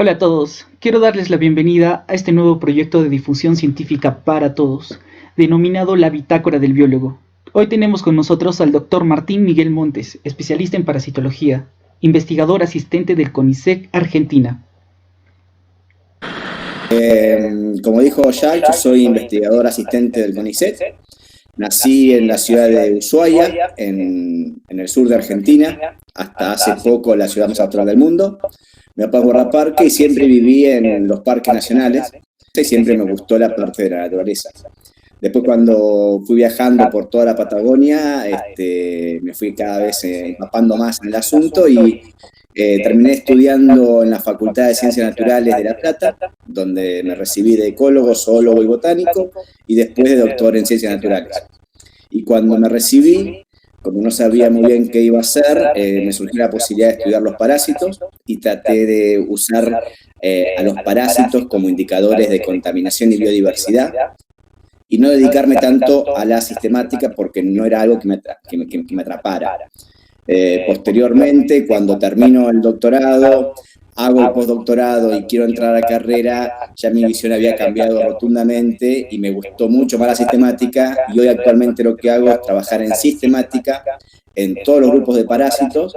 Hola a todos, quiero darles la bienvenida a este nuevo proyecto de difusión científica para todos, denominado La Bitácora del Biólogo. Hoy tenemos con nosotros al Dr. Martín Miguel Montes, especialista en parasitología, investigador asistente del CONICET Argentina. Como dijo Jack, yo soy investigador asistente del CONICET. Nací en la ciudad de Ushuaia, en el sur de Argentina, hasta hace poco la ciudad más austral del mundo. Me papá es guardaparque y siempre viví en los parques nacionales y siempre me gustó la parte de la naturaleza. Después, cuando fui viajando por toda la Patagonia, me fui cada vez empapando más en el asunto y terminé estudiando en la Facultad de Ciencias Naturales de La Plata, donde me recibí de ecólogo, zoólogo y botánico, y después de doctor en Ciencias Naturales. Y cuando me recibí, como no sabía muy bien qué iba a hacer, me surgió la posibilidad de estudiar los parásitos y traté de usar a los parásitos como indicadores de contaminación y biodiversidad, y no dedicarme tanto a la sistemática porque no era algo que me atrapara. Posteriormente, cuando termino el doctorado, hago el postdoctorado y quiero entrar a la carrera, ya mi visión había cambiado rotundamente y me gustó mucho más la sistemática, y hoy actualmente lo que hago es trabajar en sistemática en todos los grupos de parásitos,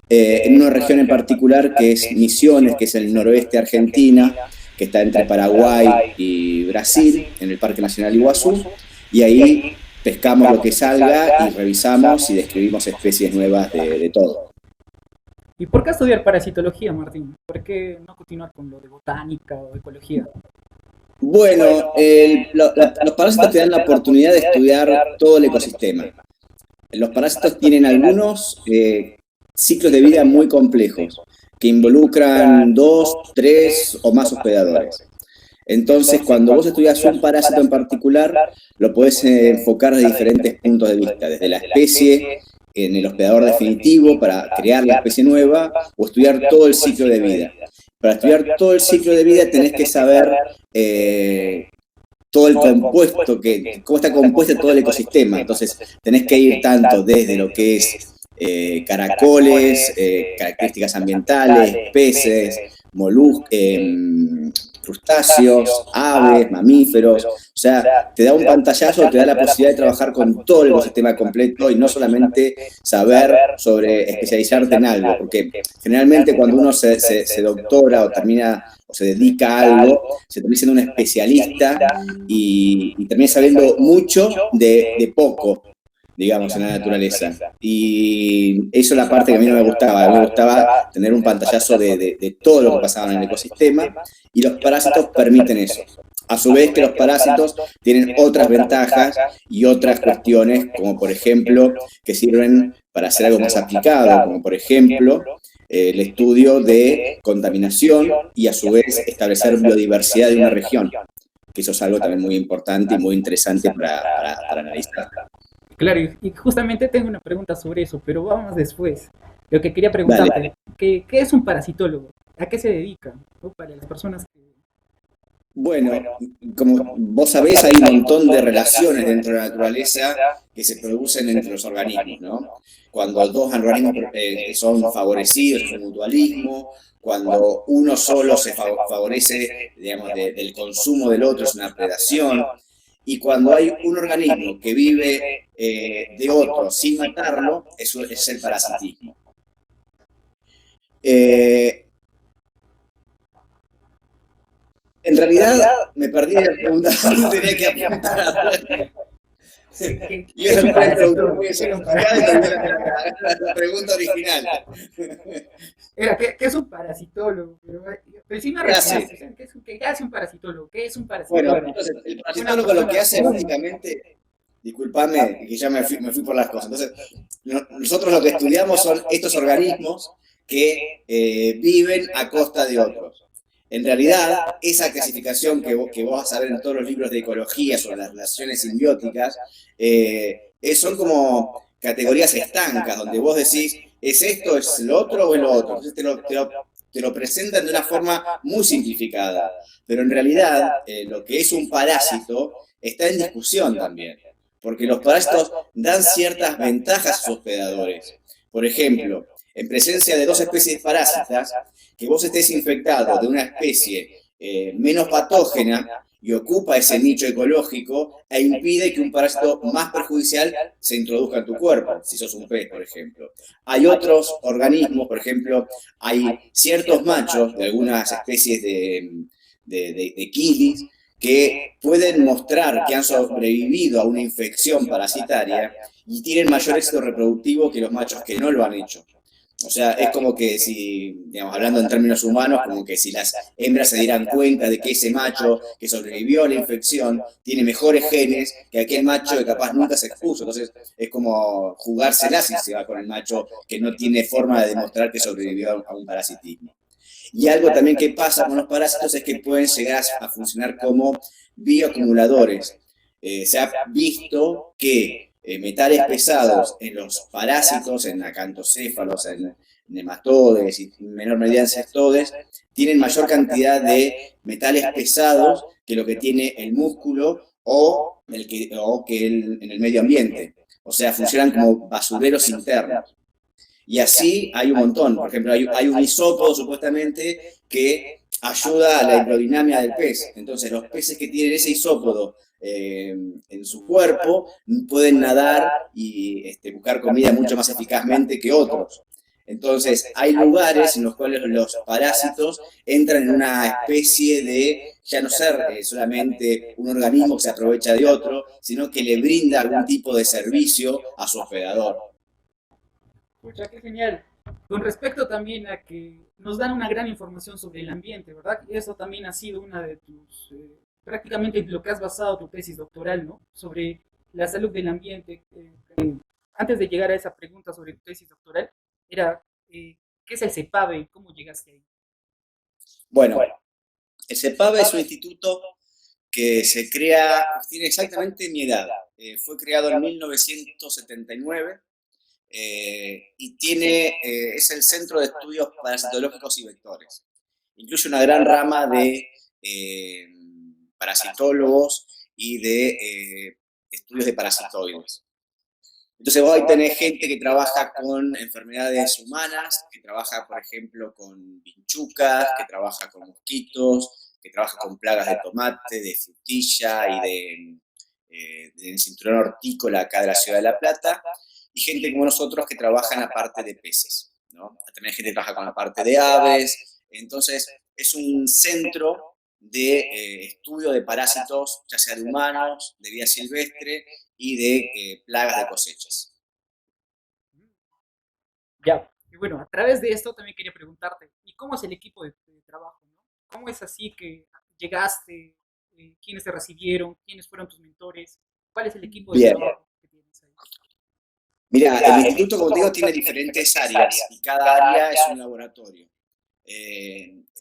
en una región en particular que es Misiones, que es el noroeste de Argentina, que está entre Paraguay y Brasil, en el Parque Nacional Iguazú, y ahí pescamos lo que salga y revisamos y describimos especies nuevas de todo. ¿Y por qué estudiar parasitología, Martín? ¿Por qué no continuar con lo de botánica o ecología? Bueno, los parásitos te dan la oportunidad de estudiar todo el ecosistema. Los parásitos tienen algunos ciclos de vida muy complejos, que involucran 2, 3 o más hospedadores. Entonces, cuando vos estudias un parásito en particular, lo podés enfocar de diferentes puntos de vista, desde la especie, en el hospedador definitivo para crear la especie nueva, o estudiar todo el ciclo de vida. Para estudiar todo el ciclo de vida tenés que saber todo el compuesto, cómo está compuesto todo el ecosistema. Entonces, tenés que ir tanto desde lo que es caracoles, características ambientales, peces, moluscos, crustáceos, aves, mamíferos. O sea, te da un pantallazo, te da la posibilidad de trabajar con todo el ecosistema completo y no solamente saber especializarte en algo, porque generalmente cuando uno se doctora o termina o se dedica a algo, se termina siendo un especialista y termina sabiendo mucho de poco, digamos, en la naturaleza. Y eso es la parte que a mí no me gustaba. A mí me gustaba tener un pantallazo de todo lo que pasaba en el ecosistema, y los parásitos permiten eso. A su vez que los parásitos tienen otras ventajas y otras cuestiones, como por ejemplo, que sirven para hacer algo más aplicado, como por ejemplo, el estudio de contaminación y a su vez establecer biodiversidad de una región, que eso es algo también muy importante y muy interesante para analizar. Claro, y justamente tengo una pregunta sobre eso, pero vamos después. Lo que quería preguntarte, ¿qué es un parasitólogo? ¿A qué se dedica? ¿No? Para las personas que... Bueno, como vos sabés, hay un montón de relaciones dentro de la naturaleza que se producen entre los organismos, ¿no? Cuando dos organismos son favorecidos, es un mutualismo. Cuando uno solo se favorece, digamos, del consumo del otro, es una predación. Y cuando hay un organismo que vive de otro sin matarlo, eso es el parasitismo. En realidad, me perdí de la pregunta, tenía que apuntar. Y eso fue el productor muy sofisticado y la pregunta original. ¿Qué es un parasitólogo? Pero sí me respondes, ¿qué hace un parasitólogo? ¿Qué es un parasitólogo? Bueno, entonces, el parasitólogo lo que hace básicamente, disculpame que ya me fui por las cosas, entonces, nosotros lo que estudiamos son estos organismos que viven a costa de otros. En realidad, esa clasificación que vos vas a ver en todos los libros de ecología sobre las relaciones simbióticas, son como categorías estancas, donde vos decís, ¿es esto, es lo otro o es lo otro? Entonces te lo presentan de una forma muy simplificada. Pero en realidad, lo que es un parásito está en discusión también, porque los parásitos dan ciertas ventajas a sus hospedadores. Por ejemplo, En presencia de dos especies parásitas, que vos estés infectado de una especie menos patógena y ocupa ese nicho ecológico e impide que un parásito más perjudicial se introduzca en tu cuerpo, si sos un pez, por ejemplo. Hay otros organismos, por ejemplo, hay ciertos machos de algunas especies de kilis que pueden mostrar que han sobrevivido a una infección parasitaria y tienen mayor éxito reproductivo que los machos que no lo han hecho. O sea, es como que si, digamos, hablando en términos humanos, como que si las hembras se dieran cuenta de que ese macho que sobrevivió a la infección tiene mejores genes que aquel macho que capaz nunca se expuso. Entonces, es como jugársela si se va con el macho que no tiene forma de demostrar que sobrevivió a un parasitismo. Y algo también que pasa con los parásitos es que pueden llegar a funcionar como bioacumuladores. Se ha visto que metales pesados en los parásitos, en acantocéfalos, en nematodes y en menor medida en cestodes, tienen mayor cantidad de metales pesados que lo que tiene el músculo o en el medio ambiente. O sea, funcionan como basureros internos. Y así hay un montón. Por ejemplo, hay un isópodo supuestamente que ayuda a la hidrodinamia del pez. Entonces, los peces que tienen ese isópodo en su cuerpo pueden nadar y buscar comida mucho más eficazmente que otros. Entonces, hay lugares en los cuales los parásitos entran en una especie de ya no ser solamente un organismo que se aprovecha de otro, sino que le brinda algún tipo de servicio a su hospedador. Pucha, qué genial. Con respecto también a que nos dan una gran información sobre el ambiente, ¿verdad? Y eso también ha sido una de tus, prácticamente lo que has basado tu tesis doctoral, ¿no? Sobre la salud del ambiente. Antes de llegar a esa pregunta sobre tu tesis doctoral, era, ¿qué es el CEPAVE y cómo llegaste ahí? Bueno, el CEPAVE es un instituto que se crea, tiene exactamente mi edad. Fue creado en 1979 y es el Centro de Estudios Parasitológicos y Vectores. Incluye una gran rama de eh, parasitólogos y de estudios de parasitoides. Entonces vos ahí tenés gente que trabaja con enfermedades humanas, que trabaja, por ejemplo, con vinchucas, que trabaja con mosquitos, que trabaja con plagas de tomate, de frutilla y del cinturón hortícola acá de la ciudad de La Plata, y gente como nosotros que trabaja en la parte de peces, ¿no? También hay gente que trabaja con la parte de aves. Entonces es un centro de estudio de parásitos, ya sea de humanos, de vida silvestre y de plagas de cosechas. Ya. Y bueno, a través de esto también quería preguntarte, ¿y cómo es el equipo de trabajo, ¿no? ¿Cómo es así que llegaste? ¿Quiénes te recibieron? ¿Quiénes fueron tus mentores? ¿Cuál es el equipo de Bien, trabajo que tienes ahí? mira, el instituto, como te digo, tiene diferentes áreas y cada área es un laboratorio.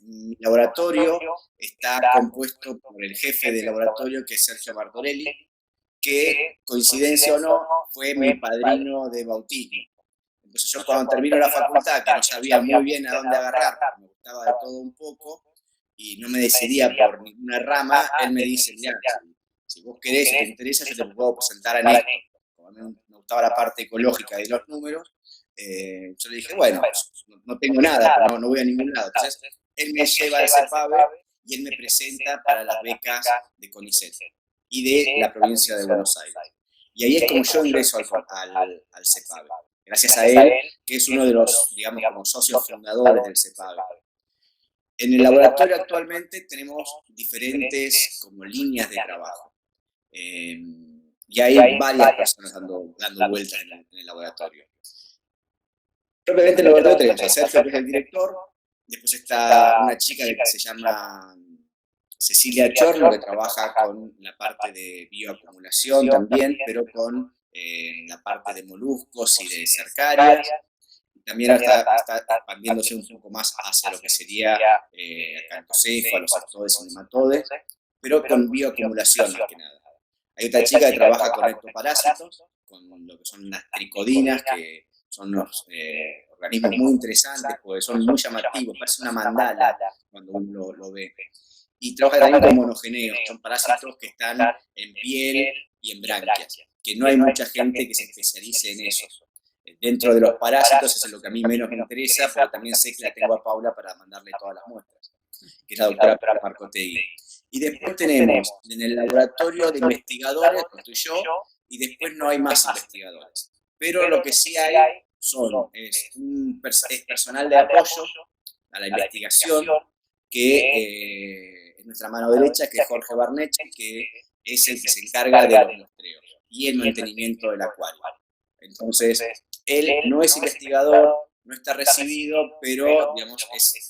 Mi laboratorio está compuesto por el jefe de laboratorio, que es Sergio Martorelli, que, coincidencia o no, fue mi padrino de bautismo. Entonces yo cuando termino la facultad, que no sabía muy bien a dónde agarrar, me gustaba de todo un poco, y no me decidía por ninguna rama, él me dice, mira, si vos querés, si te interesa, yo te puedo presentar a esto. Como a mí me gustaba la parte ecológica de los números, yo le dije, bueno, no tengo nada, pero no voy a ningún lado. Entonces, él me lleva a ese PAVE y él me presenta para las becas de CONICET y de la provincia de Buenos Aires. Y ahí es como yo ingreso al CEPAVE. Gracias a él, que es uno de los, digamos, como socios fundadores del CEPAVE. En el laboratorio actualmente tenemos diferentes como líneas de trabajo. Y hay varias personas dando vueltas en el laboratorio. Propiamente en el laboratorio tenemos a Sergio, que es el director, después está una chica que se llama Cecilia Chorno, que trabaja con la parte de bioacumulación también, pero con la parte de moluscos y de cercarias. También está expandiéndose un poco más hacia lo que sería acantocéfalos, cestodes y nematodes, pero con bioacumulación más que nada. Hay otra chica que trabaja con ectoparásitos, con lo que son las tricodinas, que son los organismos muy interesantes, porque son muy llamativos, parece una mandala cuando uno lo ve. Y trabaja también con monogeneos, son parásitos que están en piel y en branquias, que no hay mucha gente que se especialice en eso. Dentro de los parásitos, eso es lo que a mí menos me interesa, porque también sé que la tengo a Paula para mandarle todas las muestras, que es la doctora Paula Marcotegui. Y después tenemos en el laboratorio de investigadores, que estoy yo, y después no hay más investigadores. Pero lo que sí hay es personal de apoyo a la investigación, que es nuestra mano derecha, que es Jorge Barnetti, que es el que se encarga de los muestreos y el mantenimiento del acuario. Entonces, él no es investigador, no está recibido, pero digamos,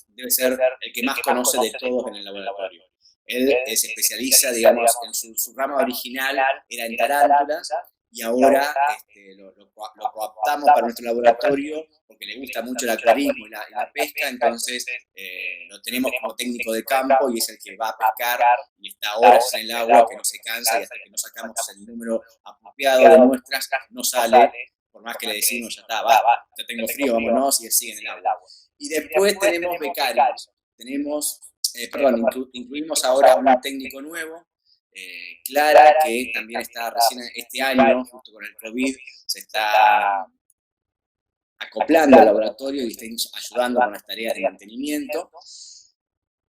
debe ser el que más conoce de todos en el laboratorio. Él se especializa, digamos, en su rama original era en tarántulas, y ahora lo cooptamos para nuestro laboratorio porque le gusta mucho el acuarismo y la pesca, entonces lo tenemos como técnico de campo y es el que va a pescar y está horas en el agua, que no se cansa, y hasta que no sacamos el número apropiado de muestras no sale, por más que le decimos, ya está, va, ya tengo frío, vámonos, y él sigue en el agua. Y después tenemos becarios, incluimos ahora un técnico nuevo, Clara, que también está recién este año, justo con el COVID, se está acoplando al laboratorio y está ayudando con las tareas de mantenimiento.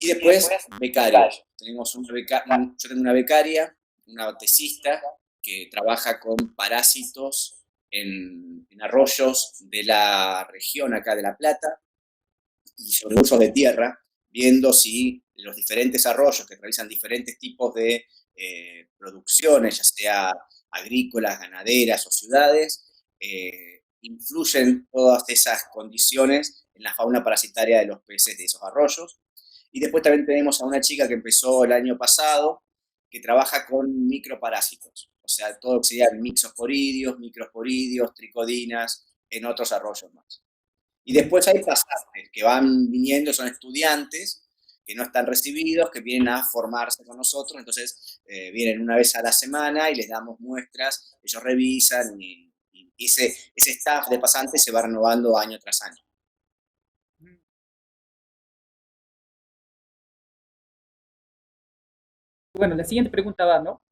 Y después, becarios. Yo tengo una becaria, una tesista, que trabaja con parásitos en arroyos de la región acá de La Plata y sobre usos de tierra, viendo si los diferentes arroyos que realizan diferentes tipos de producciones, ya sea agrícolas, ganaderas o ciudades, influyen todas esas condiciones en la fauna parasitaria de los peces de esos arroyos. Y después también tenemos a una chica que empezó el año pasado, que trabaja con microparásitos, o sea, todo lo que serían mixosporidios, microsporidios, tricodinas, en otros arroyos más. Y después hay pasantes que van viniendo, son estudiantes que no están recibidos, que vienen a formarse con nosotros, entonces vienen una vez a la semana y les damos muestras, ellos revisan y ese staff de pasantes se va renovando año tras año. Bueno, la siguiente pregunta va, ¿no?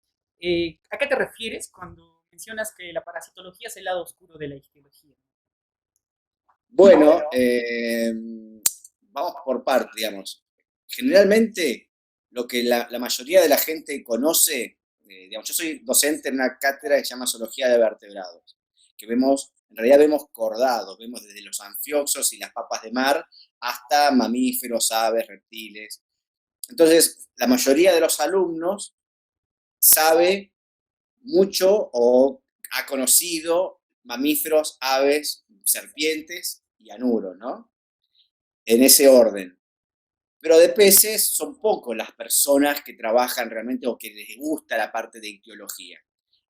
¿A qué te refieres cuando mencionas que la parasitología es el lado oscuro de la ictiología? Bueno, vamos por partes, digamos. Generalmente, lo que la mayoría de la gente conoce, digamos, yo soy docente en una cátedra que se llama Zoología de Vertebrados, que en realidad vemos cordados, vemos desde los anfioxos y las papas de mar hasta mamíferos, aves, reptiles. Entonces, la mayoría de los alumnos sabe mucho o ha conocido mamíferos, aves, serpientes y anuros, ¿no? En ese orden. Pero de peces son pocos las personas que trabajan realmente o que les gusta la parte de ictiología.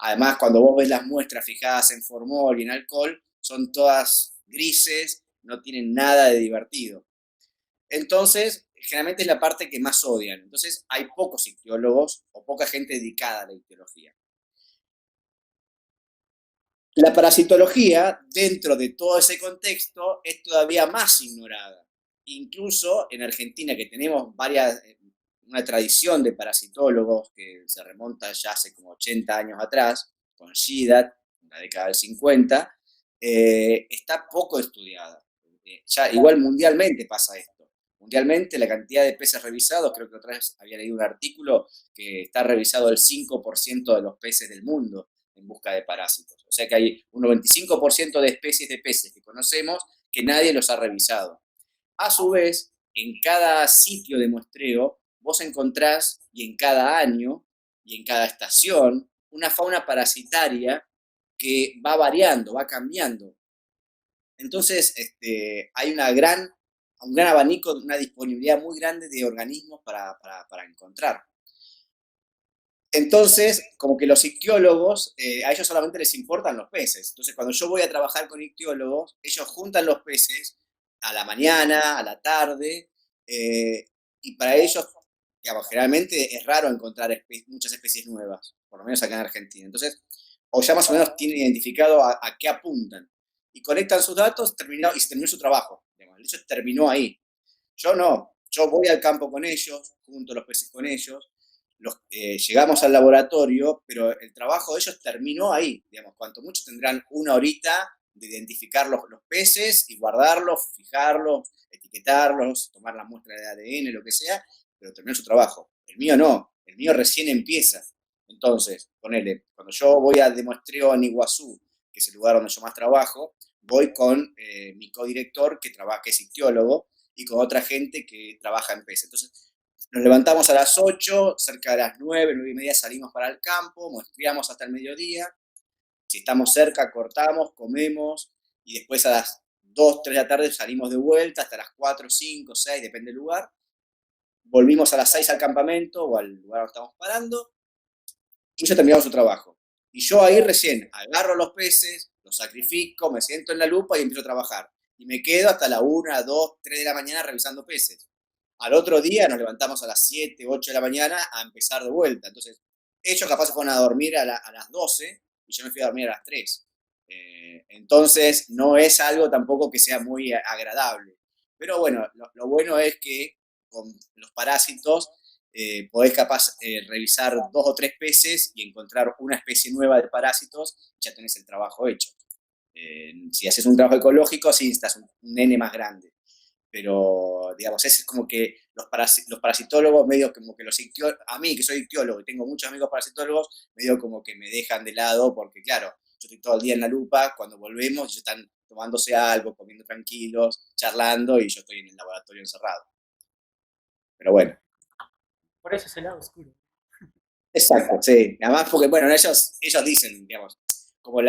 Además, cuando vos ves las muestras fijadas en formol y en alcohol, son todas grises, no tienen nada de divertido. Entonces, generalmente es la parte que más odian. Entonces, hay pocos ictiólogos o poca gente dedicada a la ictiología. La parasitología, dentro de todo ese contexto, es todavía más ignorada. Incluso en Argentina, que tenemos una tradición de parasitólogos que se remonta ya hace como 80 años atrás, con Gidat, en la década del 50, está poco estudiada. Ya igual mundialmente pasa esto. Mundialmente la cantidad de peces revisados, creo que otra vez había leído un artículo que está revisado el 5% de los peces del mundo en busca de parásitos. O sea que hay un 95% de especies de peces que conocemos que nadie los ha revisado. A su vez, en cada sitio de muestreo, vos encontrás, y en cada año, y en cada estación, una fauna parasitaria que va variando, va cambiando. Entonces, hay un gran abanico, una disponibilidad muy grande de organismos para encontrar. Entonces, como que los ictiólogos, a ellos solamente les importan los peces. Entonces, cuando yo voy a trabajar con ictiólogos, ellos juntan los peces a la mañana, a la tarde, y para ellos, digamos, generalmente es raro encontrar muchas especies nuevas, por lo menos acá en Argentina. Entonces, o ya más o menos tienen identificado a qué apuntan. Y conectan sus datos y se terminó su trabajo. Digamos, eso terminó ahí. Yo no, yo voy al campo con ellos, junto los peces con ellos, llegamos al laboratorio, pero el trabajo de ellos terminó ahí, digamos, cuanto mucho tendrán una horita de identificar los peces y guardarlos, fijarlos, etiquetarlos, tomar la muestra de ADN, lo que sea, pero terminó su trabajo. El mío no, el mío recién empieza. Entonces, ponele, cuando yo voy a demuestreo en Iguazú, que es el lugar donde yo más trabajo, voy con mi codirector que es ictiólogo y con otra gente que trabaja en peces. Entonces, nos levantamos a las 8, cerca de las 9, 9 y media salimos para el campo, muestreamos hasta el mediodía. Si estamos cerca, cortamos, comemos y después a las 2, 3 de la tarde salimos de vuelta hasta las 4, 5, 6, depende del lugar. Volvimos a las 6 al campamento o al lugar donde estamos parando y ellos terminaron su trabajo. Y yo ahí recién agarro los peces, los sacrifico, me siento en la lupa y empiezo a trabajar. Y me quedo hasta la 1, 2, 3 de la mañana revisando peces. Al otro día nos levantamos a las 7, 8 de la mañana a empezar de vuelta. Entonces, ellos capaz se fueron a dormir a las 12 y yo me fui a dormir a las 3. Entonces, no es algo tampoco que sea muy agradable. Pero bueno, lo bueno es que con los parásitos podés capaz revisar 2 o 3 peces y encontrar una especie nueva de parásitos y ya tenés el trabajo hecho. Si haces un trabajo ecológico, sí necesitas un nene más grande. Pero, digamos, es como que los parasitólogos, medio como que a mí que soy ictiólogo y tengo muchos amigos parasitólogos, medio como que me dejan de lado porque, claro, yo estoy todo el día en la lupa, cuando volvemos ellos están tomándose algo, comiendo tranquilos, charlando y yo estoy en el laboratorio encerrado. Pero bueno. Por eso es el lado oscuro. Exacto, sí. Además, porque, bueno, ellos dicen, digamos, como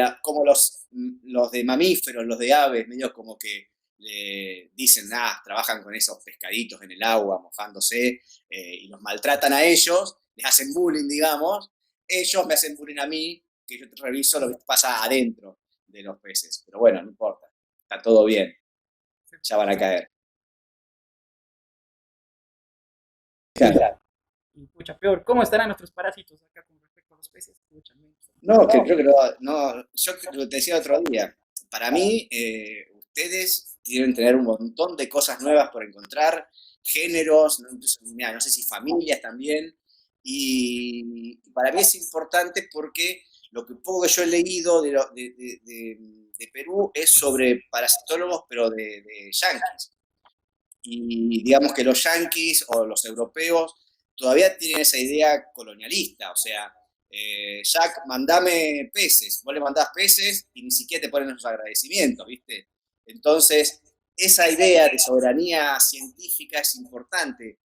los de mamíferos, los de aves, medio como que dicen, trabajan con esos pescaditos en el agua, mojándose, y los maltratan a ellos, les hacen bullying, digamos. Ellos me hacen bullying a mí, que yo reviso lo que pasa adentro de los peces. Pero bueno, no importa, está todo bien, ya van a caer. Claro. Y pucha, peor, ¿cómo estarán nuestros parásitos acá con respecto a los peces? Pucha, No, que creo que no, yo lo te decía otro día. Para mí, ustedes deben tener un montón de cosas nuevas por encontrar, géneros, mira, no sé si familias también. Y para mí es importante porque lo que poco que yo he leído de Perú es sobre parasitólogos, pero de yanquis. Y digamos que los yanquis o los europeos todavía tienen esa idea colonialista, o sea, Jack, mandame peces, vos le mandás peces y ni siquiera te ponen los agradecimientos, ¿viste? Entonces, esa idea de soberanía científica es importante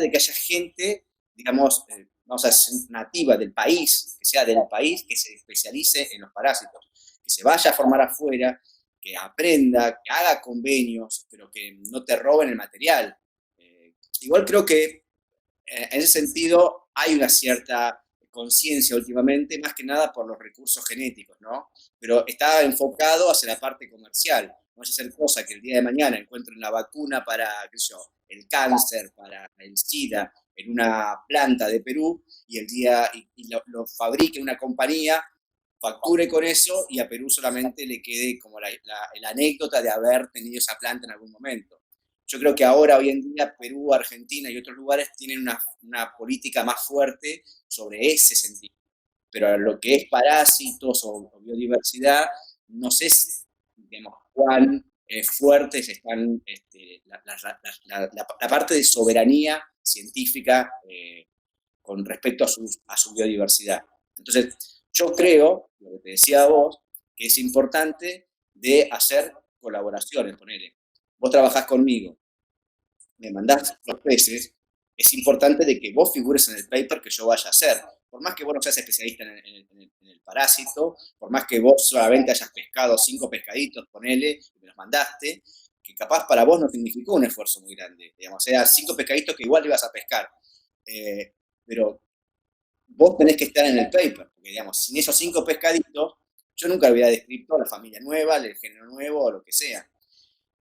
de que haya gente, digamos, vamos a decir, nativa del país, que sea del país, que se especialice en los parásitos, que se vaya a formar afuera, que aprenda, que haga convenios, pero que no te roben el material. Igual creo que en ese sentido hay una cierta conciencia últimamente, más que nada por los recursos genéticos, ¿no? Pero está enfocado hacia la parte comercial. No es hacer cosa que el día de mañana encuentren la vacuna para, qué sé yo, el cáncer, para el SIDA, en una planta de Perú y lo fabrique una compañía, facture con eso y a Perú solamente le quede como la anécdota de haber tenido esa planta en algún momento. Yo creo que ahora, hoy en día, Perú, Argentina y otros lugares tienen una política más fuerte sobre ese sentido. Pero lo que es parásitos o biodiversidad, no sé, digamos, cuán fuertes están la parte de soberanía científica con respecto a su biodiversidad. Entonces, yo creo, lo que te decía a vos, que es importante de hacer colaboraciones, ponele. Vos trabajás conmigo, me mandás los peces, es importante de que vos figures en el paper que yo vaya a hacer. Por más que vos no seas especialista en el parásito, por más que vos solamente hayas pescado 5 pescaditos, ponele, y me los mandaste, que capaz para vos no significó un esfuerzo muy grande. Digamos, eran 5 pescaditos que igual ibas a pescar. Pero vos tenés que estar en el paper, porque digamos, sin esos 5 pescaditos, yo nunca hubiera descrito la familia nueva, el género nuevo o lo que sea.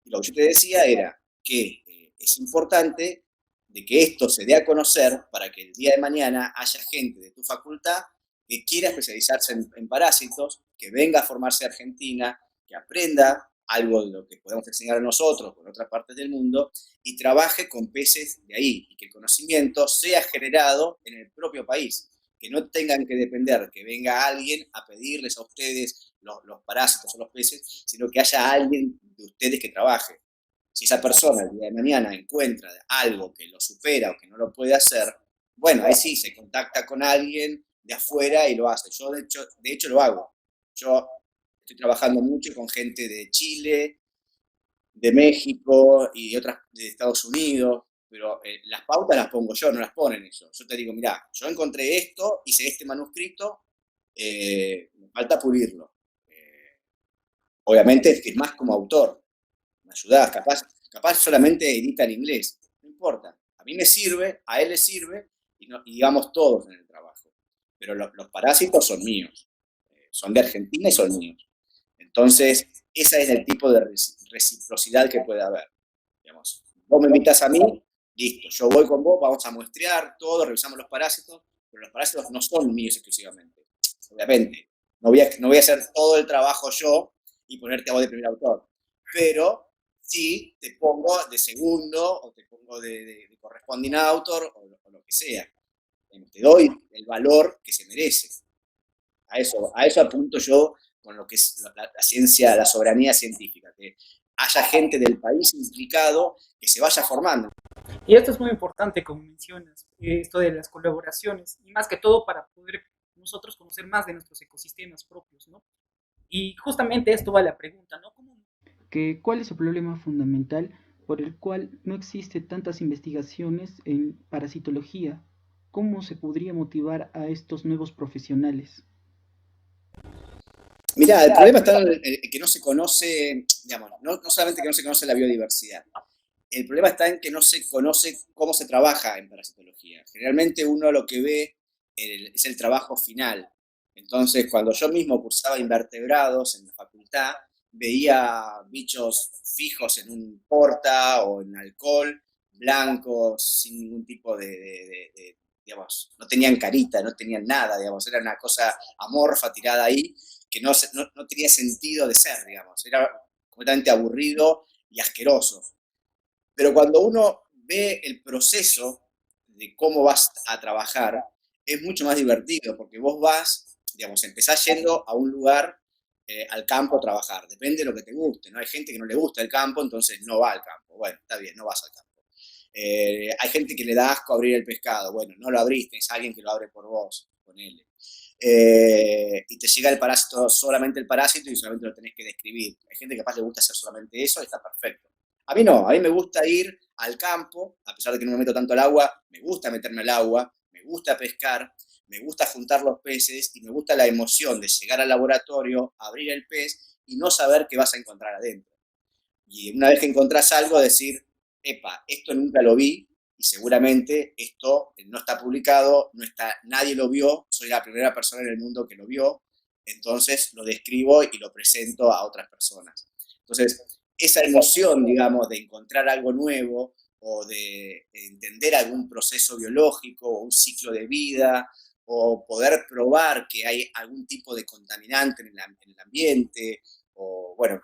Y lo que yo te decía era que es importante de que esto se dé a conocer para que el día de mañana haya gente de tu facultad que quiera especializarse en parásitos, que venga a formarse a Argentina, que aprenda algo de lo que podemos enseñar a nosotros o en otras partes del mundo y trabaje con peces de ahí y que el conocimiento sea generado en el propio país. que no tengan que depender, que venga alguien a pedirles a ustedes los parásitos o los peces, sino que haya alguien de ustedes que trabaje. Si esa persona el día de mañana encuentra algo que lo supera o que no lo puede hacer, bueno, ahí sí, se contacta con alguien de afuera y lo hace. Yo, de hecho lo hago. Yo estoy trabajando mucho con gente de Chile, de México y de otras de Estados Unidos, pero las pautas las pongo yo, no las ponen ellos. Yo te digo, mirá, yo encontré esto, hice este manuscrito, me falta pulirlo. Obviamente es que es más como autor, me ayudás, capaz solamente edita en inglés, no importa. A mí me sirve, a él le sirve, y vamos todos en el trabajo. Pero los parásitos son míos, son de Argentina y son míos. Entonces, ese es el tipo de reciprocidad que puede haber. Digamos, vos me invitas a mí, listo, yo voy con vos, vamos a muestrear todo, revisamos los parásitos, pero los parásitos no son míos exclusivamente. Obviamente, no voy a hacer todo el trabajo yo y ponerte a vos de primer autor, pero sí te pongo de segundo o te pongo de corresponding autor o lo que sea. Te doy el valor que se merece. A eso apunto yo con lo que es la ciencia, la soberanía científica, que haya gente del país implicado que se vaya formando. Y esto es muy importante, como mencionas, esto de las colaboraciones, y más que todo para poder nosotros conocer más de nuestros ecosistemas propios, ¿no? Y justamente esto va a la pregunta, ¿no? ¿Cómo? ¿Cuál es el problema fundamental por el cual no existe tantas investigaciones en parasitología? ¿Cómo se podría motivar a estos nuevos profesionales? Mirá, el problema está en que no se conoce, digamos, no solamente que no se conoce la biodiversidad, el problema está en que no se conoce cómo se trabaja en parasitología. Generalmente uno lo que ve es el trabajo final. Entonces, cuando yo mismo cursaba invertebrados en la facultad, veía bichos fijos en un porta o en alcohol, blancos, sin ningún tipo digamos, no tenían carita, no tenían nada, digamos, era una cosa amorfa tirada ahí, que no tenía sentido de ser, digamos, era completamente aburrido y asqueroso. Pero cuando uno ve el proceso de cómo vas a trabajar, es mucho más divertido, porque vos vas, digamos, empezás yendo a un lugar, al campo a trabajar. Depende de lo que te guste, ¿no? Hay gente que no le gusta el campo, entonces no va al campo. Bueno, está bien, no vas al campo. Hay gente que le da asco abrir el pescado. Bueno, no lo abrís, tenés a alguien que lo abre por vos, ponele. Y te llega el parásito, solamente el parásito, y solamente lo tenés que describir. Hay gente que capaz le gusta hacer solamente eso y está perfecto. A mí no, a mí me gusta ir al campo, a pesar de que no me meto tanto al agua, me gusta meterme al agua, me gusta pescar, me gusta juntar los peces y me gusta la emoción de llegar al laboratorio, abrir el pez y no saber qué vas a encontrar adentro. Y una vez que encontrás algo, decir, epa, esto nunca lo vi y seguramente esto no está publicado, no está, nadie lo vio, soy la primera persona en el mundo que lo vio, entonces lo describo y lo presento a otras personas. Entonces, esa emoción, digamos, de encontrar algo nuevo o de entender algún proceso biológico o un ciclo de vida o poder probar que hay algún tipo de contaminante en el ambiente o, bueno,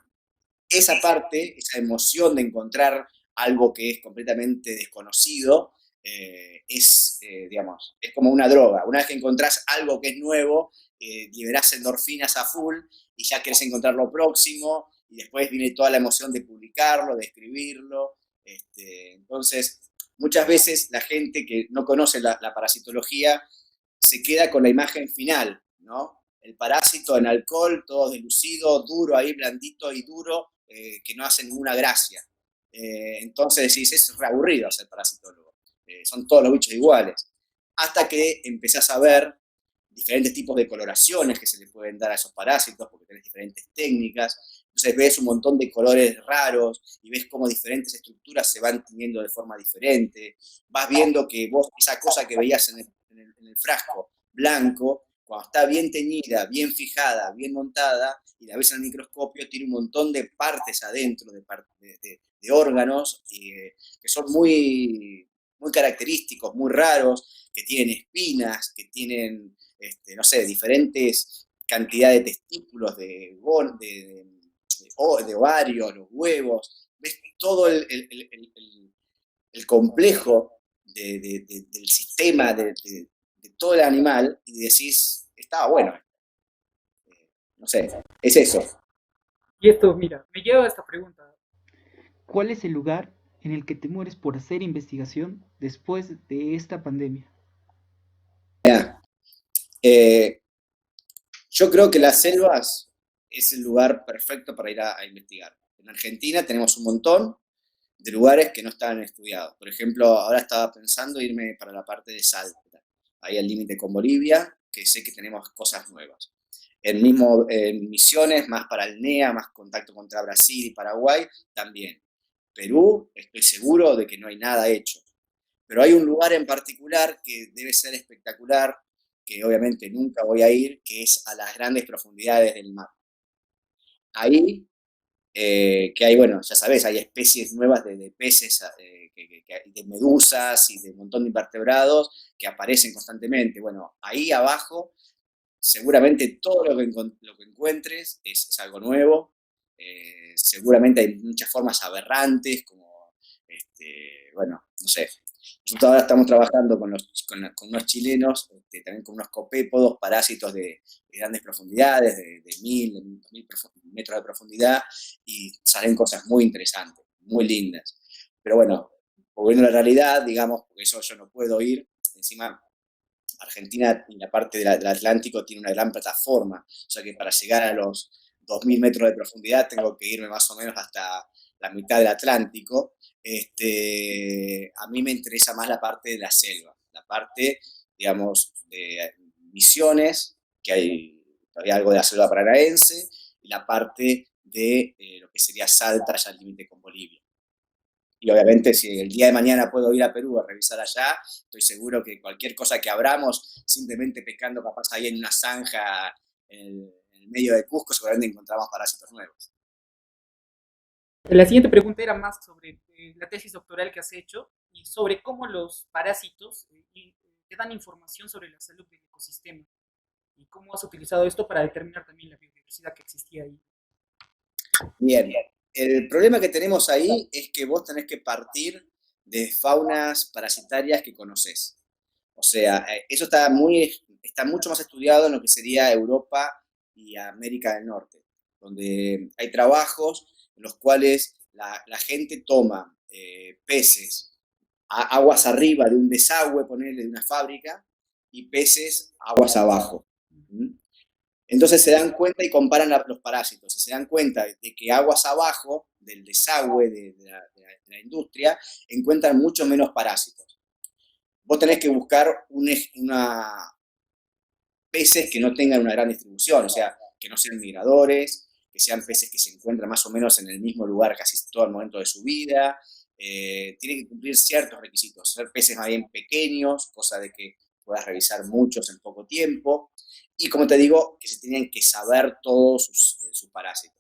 esa parte, esa emoción de encontrar algo que es completamente desconocido, digamos, es como una droga. Una vez que encontrás algo que es nuevo, liberás endorfinas a full y ya querés encontrar lo próximo y después viene toda la emoción de publicarlo, de escribirlo. Entonces, muchas veces la gente que no conoce la parasitología se queda con la imagen final, ¿no? El parásito en alcohol, todo deslucido, duro ahí, blandito y duro, que no hace ninguna gracia. Entonces decís, es re aburrido ser parasitólogo. Son todos los bichos iguales. Hasta que empezás a ver diferentes tipos de coloraciones que se le pueden dar a esos parásitos, porque tenés diferentes técnicas. Entonces ves un montón de colores raros y ves cómo diferentes estructuras se van teniendo de forma diferente. Vas viendo que vos, esa cosa que veías en el frasco blanco, cuando está bien teñida, bien fijada, bien montada, y la ves en el microscopio, tiene un montón de partes adentro, de órganos, que son muy característicos, muy raros, que tienen espinas, que tienen, no sé, diferentes cantidades de testículos, de ovarios, los huevos, ves todo el complejo del sistema de todo el animal y decís, estaba bueno. No sé, es eso. Y esto, mira, me lleva a esta pregunta. ¿Cuál es el lugar en el que te mueres por hacer investigación después de esta pandemia? Eh, yo creo que las selvas es el lugar perfecto para ir a investigar. En Argentina tenemos un montón de lugares que no están estudiados. Por ejemplo, ahora estaba pensando irme para la parte de Salta, ahí al límite con Bolivia, que sé que tenemos cosas nuevas. En Misiones, más para el NEA, más contacto contra Brasil y Paraguay, también. Perú, estoy seguro de que no hay nada hecho. Pero hay un lugar en particular que debe ser espectacular, que obviamente nunca voy a ir, que es a las grandes profundidades del mar. Ahí, que hay, bueno, ya sabes, hay especies nuevas de peces, de medusas y de un montón de invertebrados que aparecen constantemente. Bueno, ahí abajo seguramente todo lo que encuentres es algo nuevo. Seguramente hay muchas formas aberrantes, como, bueno, no sé. Nosotros ahora estamos trabajando con unos chilenos, también con unos copépodos, parásitos de grandes profundidades, de 1000 metros de profundidad, y salen cosas muy interesantes, muy lindas. Pero bueno, volviendo a la realidad, digamos, porque eso yo no puedo ir, encima Argentina, en la parte del Atlántico, tiene una gran plataforma, o sea que para llegar a los 2000 metros de profundidad tengo que irme más o menos hasta la mitad del Atlántico. A mí me interesa más la parte de la selva, la parte, digamos, de Misiones, que hay todavía algo de la selva paranaense, y la parte de lo que sería Salta, allá al límite con Bolivia. Y obviamente si el día de mañana puedo ir a Perú a revisar allá, estoy seguro que cualquier cosa que abramos, simplemente pescando capaz ahí en una zanja en el medio de Cusco, seguramente encontramos parásitos nuevos. La siguiente pregunta era más sobre la tesis doctoral que has hecho y sobre cómo los parásitos te dan información sobre la salud del ecosistema y cómo has utilizado esto para determinar también la biodiversidad que existía ahí. Bien, el problema que tenemos ahí es que vos tenés que partir de faunas parasitarias que conoces. O sea, eso está mucho más estudiado en lo que sería Europa y América del Norte, donde hay trabajos en los cuales la gente toma peces aguas arriba de un desagüe, ponerle de una fábrica, y peces aguas abajo. ¿Mm? Entonces se dan cuenta y comparan los parásitos, y se dan cuenta de que aguas abajo del desagüe de la industria encuentran mucho menos parásitos. Vos tenés que buscar peces que no tengan una gran distribución, o sea, que no sean migradores, que sean peces que se encuentran más o menos en el mismo lugar casi todo el momento de su vida. Tiene que cumplir ciertos requisitos, ser peces más bien pequeños, cosa de que puedas revisar muchos en poco tiempo, y como te digo, que se tenían que saber todos sus parásitos.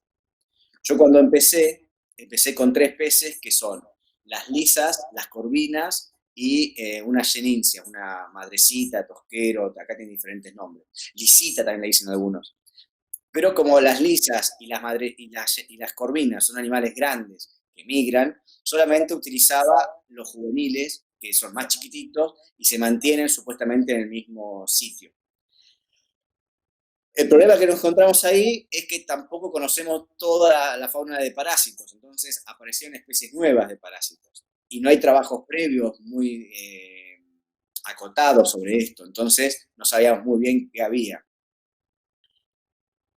Yo cuando empecé con 3 peces que son las lisas, las corvinas y una xenincia, una madrecita, tosquero, acá tiene diferentes nombres. Lisita también le dicen algunos. Pero como las lisas y las corvinas son animales grandes que migran, solamente utilizaba los juveniles, que son más chiquititos, y se mantienen supuestamente en el mismo sitio. El problema que nos encontramos ahí es que tampoco conocemos toda la fauna de parásitos, entonces aparecieron especies nuevas de parásitos y no hay trabajos previos muy acotados sobre esto, entonces no sabíamos muy bien qué había.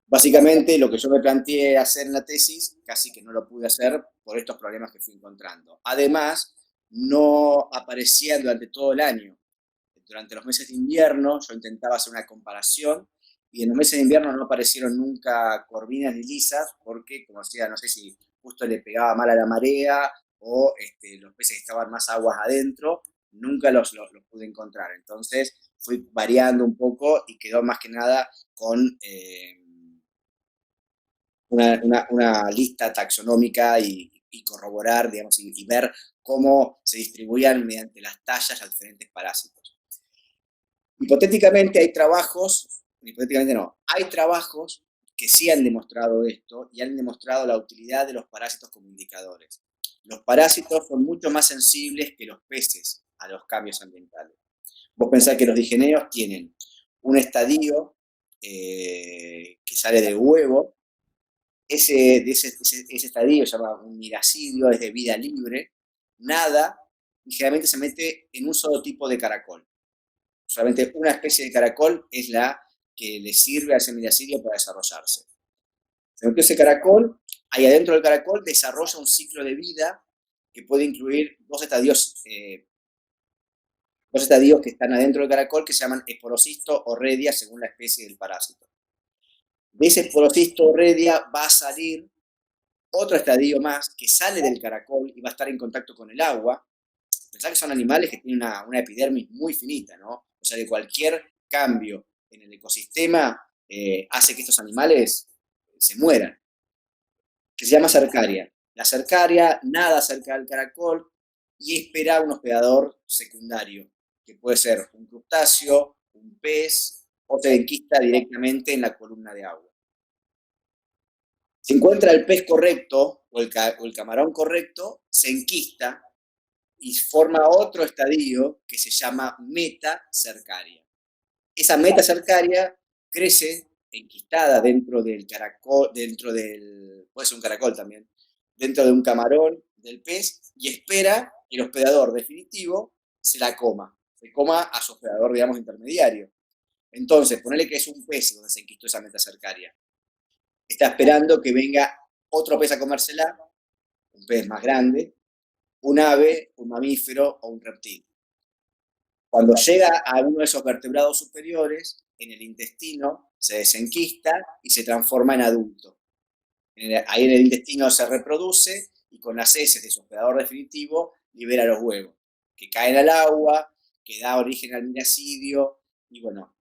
Básicamente lo que yo me planteé hacer en la tesis, casi que no lo pude hacer por estos problemas que fui encontrando. Además, no aparecían durante todo el año. Durante los meses de invierno yo intentaba hacer una comparación y en los meses de invierno no aparecieron nunca corvinas ni lisas porque, como decía, no sé si justo le pegaba mal a la marea o los peces estaban más aguas adentro, nunca los pude encontrar. Entonces fui variando un poco y quedó más que nada con una lista taxonómica y corroborar, digamos, y ver cómo se distribuían mediante las tallas a diferentes parásitos. Hipotéticamente hay trabajos que sí han demostrado esto y han demostrado la utilidad de los parásitos como indicadores. Los parásitos son mucho más sensibles que los peces a los cambios ambientales. Vos pensás que los digeneos tienen un estadio que sale del huevo. Ese estadio se llama un miracidio, es de vida libre, nada, y generalmente se mete en un solo tipo de caracol. Solamente una especie de caracol es la que le sirve a ese miracidio para desarrollarse. Se metió ese caracol, ahí adentro del caracol desarrolla un ciclo de vida que puede incluir dos estadios que están adentro del caracol que se llaman esporocisto o redia según la especie del parásito. De ese esporocisto o redia va a salir otro estadio más que sale del caracol y va a estar en contacto con el agua. Pensá que son animales que tienen una epidermis muy finita, ¿no? O sea, que cualquier cambio en el ecosistema hace que estos animales se mueran, que se llama cercaria. La cercaria nada cerca del caracol y espera un hospedador secundario, que puede ser un crustáceo, un pez, o se enquista directamente en la columna de agua. Si encuentra el pez correcto o el camarón correcto, se enquista y forma otro estadio que se llama metacercaria. Esa metacercaria crece enquistada dentro del caracol, puede ser un caracol también, dentro de un camarón del pez y espera que el hospedador definitivo se coma a su hospedador, digamos, intermediario. Entonces, ponele que es un pez donde se enquistó esa metacercaria. Está esperando que venga otro pez a comérsela, un pez más grande, un ave, un mamífero o un reptil. Cuando llega a uno de esos vertebrados superiores, en el intestino se desenquista y se transforma en adulto. Ahí en el intestino se reproduce y con las heces de su hospedador definitivo libera los huevos, que caen al agua, que da origen al miracidio. Y bueno,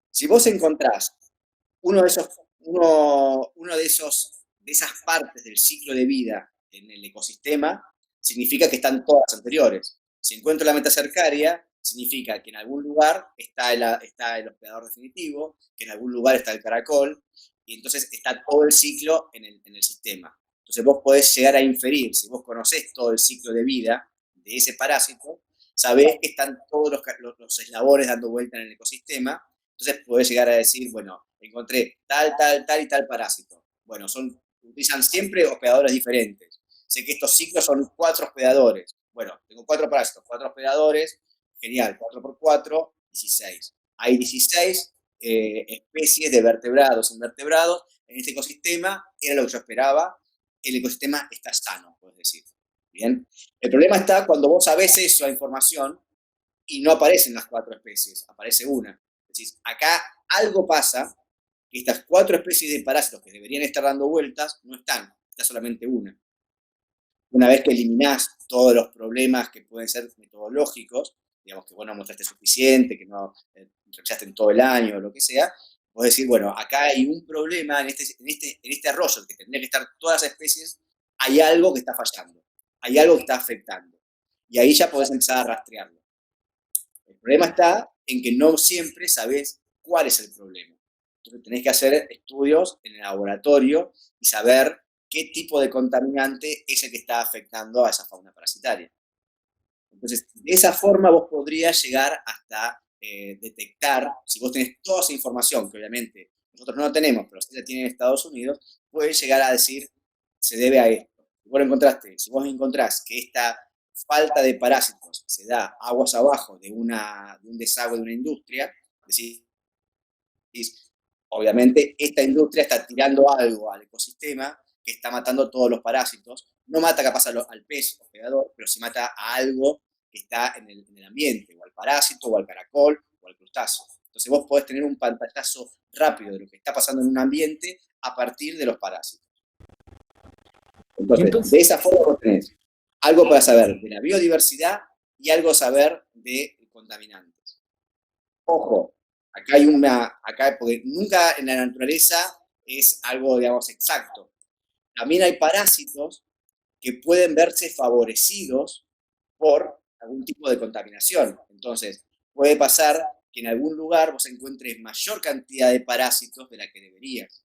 si vos encontrás uno de esas partes del ciclo de vida en el ecosistema, significa que están todas anteriores. Si encuentro la metacercaria, significa que en algún lugar está el hospedador definitivo, que en algún lugar está el caracol, y entonces está todo el ciclo en el sistema. Entonces vos podés llegar a inferir, si vos conocés todo el ciclo de vida de ese parásito, sabés que están todos los eslabones dando vuelta en el ecosistema. Entonces podés llegar a decir, bueno, encontré tal y tal parásito. Bueno, utilizan siempre hospedadores diferentes. Sé que estos ciclos son 4 hospedadores. Bueno, tengo 4 parásitos, 4 hospedadores. Genial, 4 por 4, 16. Hay 16 especies de vertebrados e invertebrados en este ecosistema. Era lo que yo esperaba. El ecosistema está sano, puedes decir. Bien. El problema está cuando vos sabés esa información y no aparecen las 4 especies, aparece una. Decís, acá algo pasa, que estas 4 especies de parásitos que deberían estar dando vueltas no están, está solamente una. Una vez que eliminás todos los problemas que pueden ser metodológicos, digamos que vos no mostraste suficiente, que no rechazaste en todo el año o lo que sea, vos decís, bueno, acá hay un problema en este arroyo, que tendría que estar todas las especies, hay algo que está fallando, hay algo que está afectando. Y ahí ya podés empezar a rastrearlo. El problema está en que no siempre sabés cuál es el problema. Entonces tenés que hacer estudios en el laboratorio y saber qué tipo de contaminante es el que está afectando a esa fauna parasitaria. Entonces, de esa forma vos podrías llegar hasta detectar, si vos tenés toda esa información, que obviamente nosotros no la tenemos, pero sí la tienen en Estados Unidos, puedes llegar a decir, se debe a esto. Si vos encontrás que esta falta de parásitos se da aguas abajo de un desagüe de una industria, decís, obviamente esta industria está tirando algo al ecosistema que está matando todos los parásitos. No mata capaz al pez hospedador, pero sí mata a algo que está en el ambiente, o al parásito, o al caracol, o al crustáceo. Entonces vos podés tener un pantallazo rápido de lo que está pasando en un ambiente a partir de los parásitos. Entonces, de esa forma vos tenés algo para saber de la biodiversidad y algo saber de contaminantes. Ojo, porque nunca en la naturaleza es algo, digamos, exacto. También hay parásitos que pueden verse favorecidos por algún tipo de contaminación. Entonces, puede pasar que en algún lugar vos encuentres mayor cantidad de parásitos de la que deberías.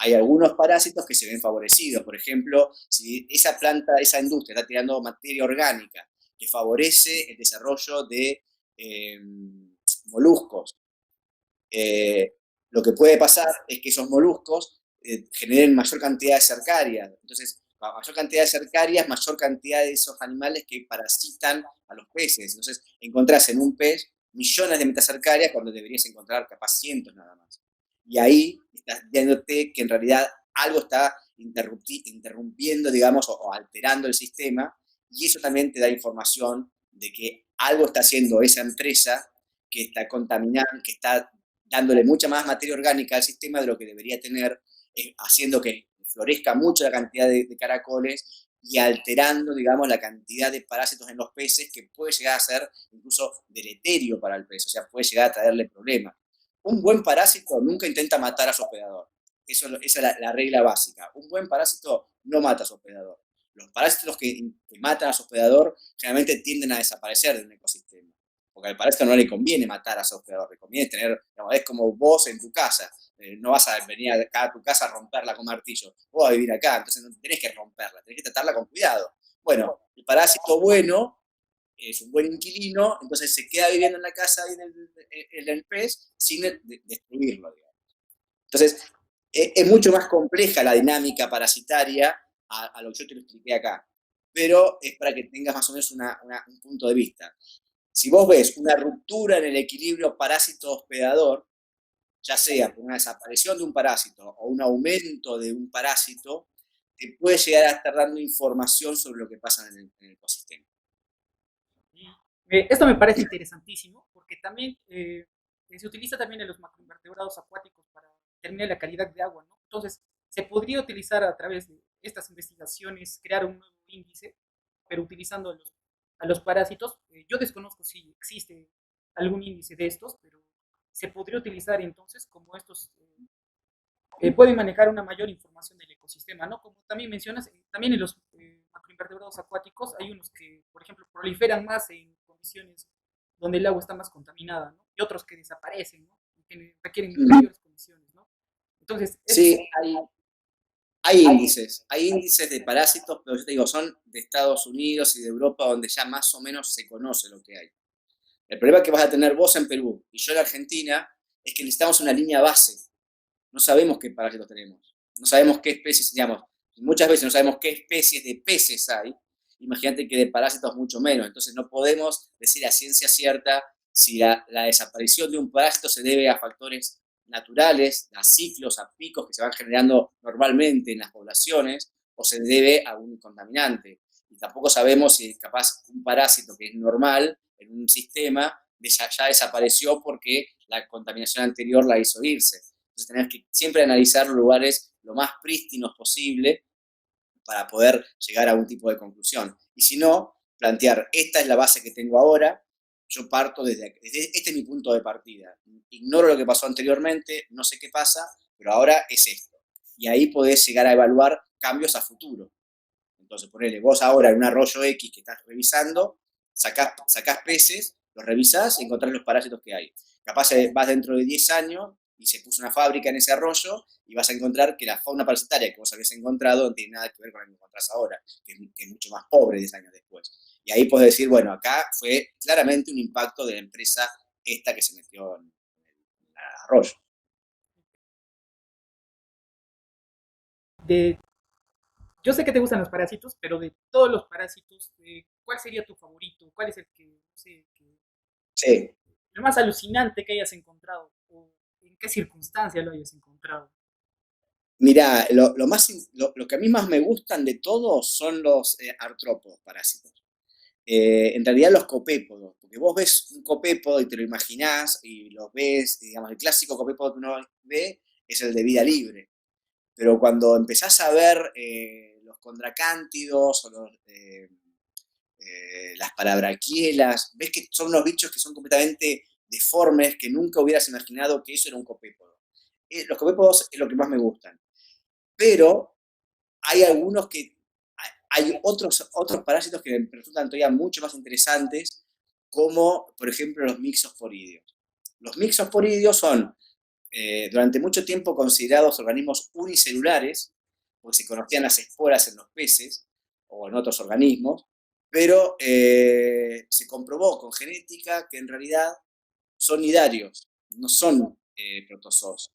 Hay algunos parásitos que se ven favorecidos. Por ejemplo, si esa industria está tirando materia orgánica que favorece el desarrollo de moluscos, lo que puede pasar es que esos moluscos generen mayor cantidad de cercarias. Entonces, a mayor cantidad de cercarias, mayor cantidad de esos animales que parasitan a los peces. Entonces, encontrás en un pez millones de metacercarias cuando deberías encontrar capaz cientos nada más. Y ahí estás viéndote que en realidad algo está interrumpiendo, digamos, o alterando el sistema, y eso también te da información de que algo está haciendo esa empresa que está contaminando, que está dándole mucha más materia orgánica al sistema de lo que debería tener, haciendo que florezca mucho la cantidad de caracoles y alterando, digamos, la cantidad de parásitos en los peces, que puede llegar a ser incluso deleterio para el pez, o sea, puede llegar a traerle problemas. Un buen parásito nunca intenta matar a su hospedador. Esa es la regla básica. Un buen parásito no mata a su hospedador. Los parásitos que matan a su hospedador generalmente tienden a desaparecer de un ecosistema, porque al parásito no le conviene matar a su hospedador, le conviene tener, digamos, es como vos en tu casa. No vas a venir acá a tu casa a romperla con martillo. Vos vas a vivir acá, entonces no tenés que romperla, tenés que tratarla con cuidado. Bueno, el parásito bueno es un buen inquilino, entonces se queda viviendo en la casa del pez sin destruirlo, digamos. Entonces, es mucho más compleja la dinámica parasitaria a lo que yo te lo expliqué acá, pero es para que tengas más o menos un punto de vista. Si vos ves una ruptura en el equilibrio parásito-hospedador, ya sea por una desaparición de un parásito o un aumento de un parásito, te puede llegar a estar dando información sobre lo que pasa en el ecosistema. Esto me parece interesantísimo porque también se utiliza también en los macroinvertebrados acuáticos para determinar la calidad de agua, ¿no? Entonces, se podría utilizar a través de estas investigaciones, crear un nuevo índice, pero utilizando a los parásitos. Yo desconozco si existe algún índice de estos, pero se podría utilizar entonces como estos pueden manejar una mayor información del ecosistema, ¿no? Como también mencionas, también en los macroinvertebrados acuáticos hay unos que, por ejemplo, proliferan más en condiciones donde el agua está más contaminada, ¿no? Y otros que desaparecen, ¿no? Y que requieren mayores condiciones, ¿no? Entonces, sí, hay índices de parásitos, pero yo te digo, son de Estados Unidos y de Europa, donde ya más o menos se conoce lo que hay. El problema que vas a tener vos en Perú y yo en Argentina es que necesitamos una línea base. No sabemos qué parásitos tenemos, no sabemos qué especies, digamos, muchas veces no sabemos qué especies de peces hay, imagínate que de parásitos mucho menos, entonces no podemos decir a ciencia cierta si la desaparición de un parásito se debe a factores naturales, a ciclos, a picos que se van generando normalmente en las poblaciones, o se debe a un contaminante. Y tampoco sabemos si capaz un parásito que es normal en un sistema ya desapareció porque la contaminación anterior la hizo irse. Entonces tenemos que siempre analizar los lugares lo más prístinos posible para poder llegar a un tipo de conclusión. Y si no, plantear, esta es la base que tengo ahora, yo parto desde este es mi punto de partida. Ignoro lo que pasó anteriormente, no sé qué pasa, pero ahora es esto. Y ahí podés llegar a evaluar cambios a futuro. Entonces, ponele, vos ahora en un arroyo X que estás revisando, sacás peces, los revisás y encontrás los parásitos que hay. Capaz vas dentro de 10 años y se puso una fábrica en ese arroyo y vas a encontrar que la fauna parasitaria que vos habías encontrado no tiene nada que ver con la que encontrás ahora, que es mucho más pobre 10 años después. Y ahí podés decir, bueno, acá fue claramente un impacto de la empresa esta que se metió en el arroyo. de, yo sé que te gustan los parásitos, pero de todos los parásitos, ¿cuál sería tu favorito? ¿Cuál es el que, no sé, Sí. el más alucinante que hayas encontrado? ¿O en qué circunstancia lo hayas encontrado? Mirá, lo que a mí más me gustan de todos son los artrópodos parásitos. En realidad los copépodos, porque vos ves un copépodo y te lo imaginás y lo ves, digamos, el clásico copépodo que uno ve es el de vida libre, pero cuando empezás a ver los condracántidos o las parabraquielas, ves que son unos bichos que son completamente deformes, que nunca hubieras imaginado que eso era un copépodo. Los copépodos es lo que más me gustan, pero hay algunos que, hay otros parásitos que me resultan todavía mucho más interesantes, como por ejemplo los mixosporidios. Los mixosporidios son durante mucho tiempo considerados organismos unicelulares, porque se conocían las esporas en los peces o en otros organismos, pero se comprobó con genética que en realidad son nidarios, no son protozoos.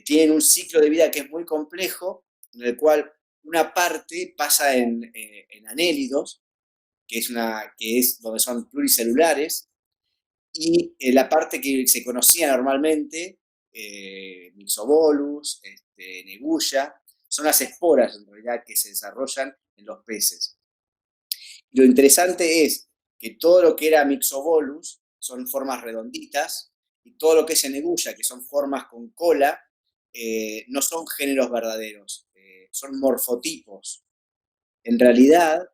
Tienen un ciclo de vida que es muy complejo, en el cual una parte pasa en anélidos, que es donde son pluricelulares, y la parte que se conocía normalmente, Myxobolus, Negulla, son las esporas en realidad que se desarrollan en los peces. Lo interesante es que todo lo que era Myxobolus son formas redonditas, y todo lo que es Negulla, que son formas con cola, no son géneros verdaderos, son morfotipos. En realidad,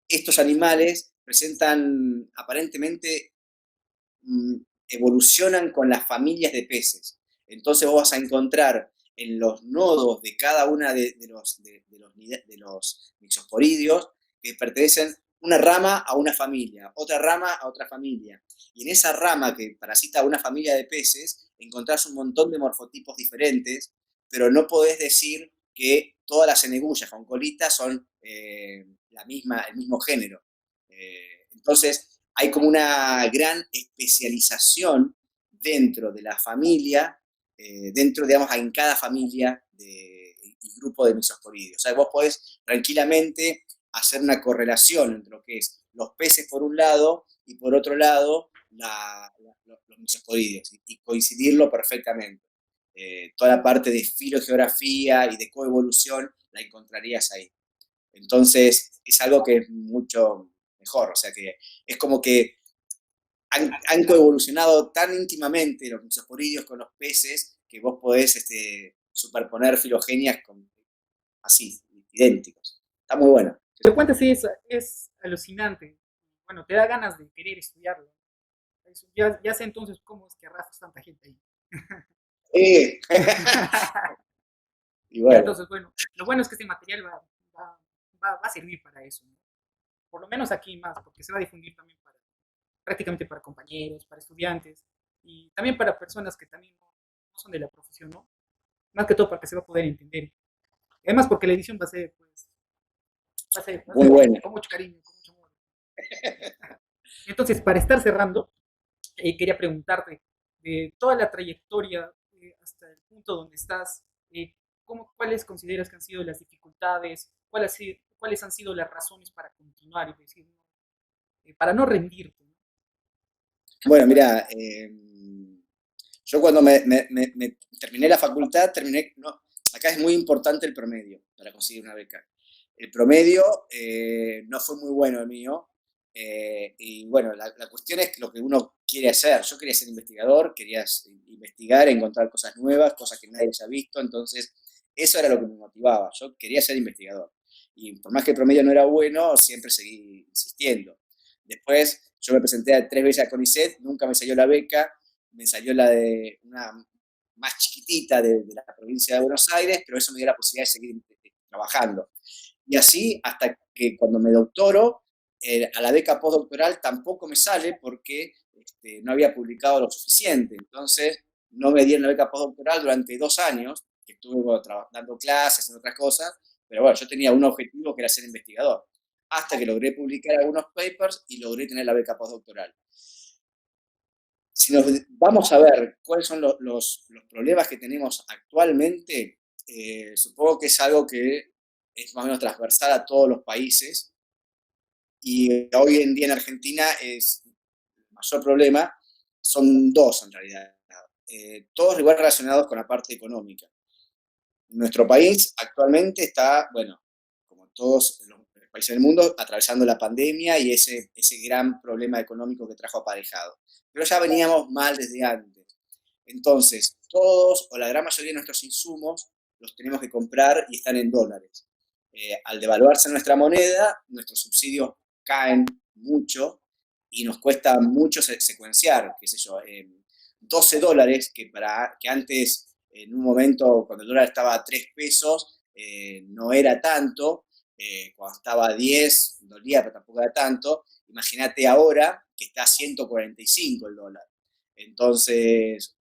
estos animales presentan aparentemente evolucionan con las familias de peces. Entonces vos vas a encontrar en los nodos de cada una de los mixosporidios que pertenecen una rama a una familia, otra rama a otra familia. Y en esa rama que parasita a una familia de peces, encontrás un montón de morfotipos diferentes, pero no podés decir que todas las enegullas con colita son el mismo género. Entonces, hay como una gran especialización dentro de la familia, dentro, digamos, en cada familia y grupo de mesosporidios. O sea, vos podés tranquilamente hacer una correlación entre lo que es los peces por un lado y por otro lado los mesosporidios y coincidirlo perfectamente. Toda la parte de filogeografía y de coevolución la encontrarías ahí. Entonces, es algo que es mucho mejor, o sea que es como que han coevolucionado tan íntimamente los mesosporidios con los peces que vos podés superponer filogenias así, idénticos. Está muy bueno. Lo cuentas, sí, es alucinante. Bueno, te da ganas de querer estudiarlo. Ya sé entonces cómo es que arrastras tanta gente ahí. Y Ya, bueno. entonces, bueno, lo bueno es que este material va a servir para eso, ¿no? Por lo menos aquí más, porque se va a difundir también prácticamente para compañeros, para estudiantes y también para personas que también no son de la profesión, ¿no? Más que todo para que se va a poder entender. Además, porque la edición va a ser, pues, va a Muy ser bueno. con mucho cariño, con mucho amor. Entonces, para estar cerrando, quería preguntarte, de toda la trayectoria hasta el punto donde estás, ¿cuáles consideras que han sido las dificultades? ¿Cuáles han sido las razones para continuar y decir, para no rendirte? ¿No? Bueno, mira, yo cuando me terminé la facultad, no, acá es muy importante el promedio para conseguir una beca. El promedio no fue muy bueno el mío, y bueno, la cuestión es lo que uno quiere hacer. Yo quería ser investigador, quería investigar, encontrar cosas nuevas, cosas que nadie haya visto, entonces eso era lo que me motivaba. Yo quería ser investigador. Y por más que el promedio no era bueno, siempre seguí insistiendo. Después yo me presenté a 3 veces a CONICET, nunca me salió la beca, me salió la de una más chiquitita de la provincia de Buenos Aires, pero eso me dio la posibilidad de seguir trabajando. Y así hasta que cuando me doctoro, a la beca postdoctoral tampoco me sale porque no había publicado lo suficiente. Entonces no me dieron la beca postdoctoral durante 2 años, que estuve dando clases en otras cosas, pero bueno, yo tenía un objetivo que era ser investigador, hasta que logré publicar algunos papers y logré tener la beca postdoctoral. Si nos vamos a ver cuáles son los problemas que tenemos actualmente, supongo que es algo que es más o menos transversal a todos los países, y hoy en día en Argentina el mayor problema son dos en realidad, todos igual relacionados con la parte económica. Nuestro país actualmente está, bueno, como todos los países del mundo, atravesando la pandemia y ese gran problema económico que trajo aparejado. Pero ya veníamos mal desde antes. Entonces, todos o la gran mayoría de nuestros insumos los tenemos que comprar y están en dólares. Al devaluarse nuestra moneda, nuestros subsidios caen mucho y nos cuesta mucho secuenciar, qué sé yo, $12, que antes, en un momento, cuando el dólar estaba a 3 pesos, no era tanto, cuando estaba a 10, dolía, pero tampoco era tanto. Imagínate ahora que está a 145 el dólar. Entonces,